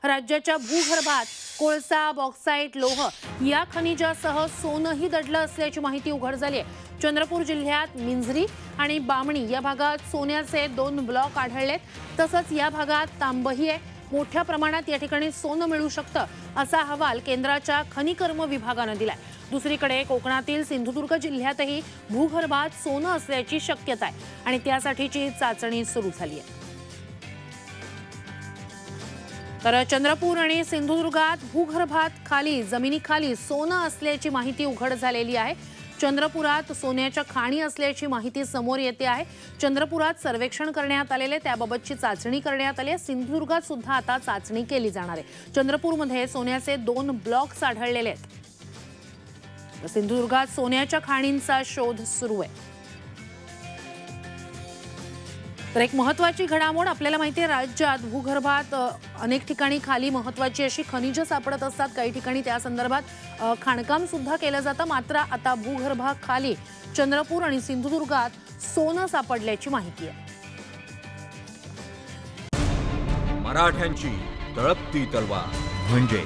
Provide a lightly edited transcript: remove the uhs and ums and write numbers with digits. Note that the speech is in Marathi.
राज्याच्या भूगर्भात कोळसा, बॉक्साईट, लोह या खनिजासह सोनंही दडलं असल्याची माहिती उघड झाली आहे। चंद्रपूर जिल्ह्यात मिंजरी आणि बामणी या भागात सोन्याचे 2 ब्लॉक आढळलेत। तसंच या भागात तांबही आहे। मोठ्या प्रमाणात या ठिकाणी सोनं मिळू शकतं असा अहवाल केंद्राच्या खनिकर्म विभागानं दिलाय। दुसरीकडे कोकणातील सिंधुदुर्ग जिल्ह्यातही भूगर्भात सोनं असल्याची शक्यता आहे आणि त्यासाठीची चाचणी सुरू झाली आहे। तर चंद्रपूर आणि सिंधुदुर्गात भूगर्भात खाली जमिनीखाली सोनं असल्याची माहिती उघड झालेली आहे। चंद्रपुरात सोन्याच्या खाणी असल्याची माहिती समोर येते आहे। चंद्रपुरात सर्वेक्षण करण्यात आलेले त्याबाबतची चाचणी करण्यात आली आहे। सिंधुदुर्गात सुद्धा आता चाचणी केली जाणार आहे। चंद्रपूरमध्ये सोन्याचे 2 ब्लॉक्स आढळलेले आहेत। सिंधुदुर्गात सोन्याच्या खाणींचा शोध सुरू आहे। तर एक महत्त्वाची घडामोड आपल्याला माहिती आहे, राज्यात भूगर्भात अनेक ठिकाणी खाली महत्त्वाची अशी खनिज सापडत असतात। काही ठिकाणी त्या संदर्भात खाणकाम सुद्धा केलं जातं। मात्र आता भूगर्भाखाली चंद्रपूर आणि सिंधुदुर्गात सोनं सापडल्याची माहिती आहे। मराठ्यांची तळपती तलवार म्हणजे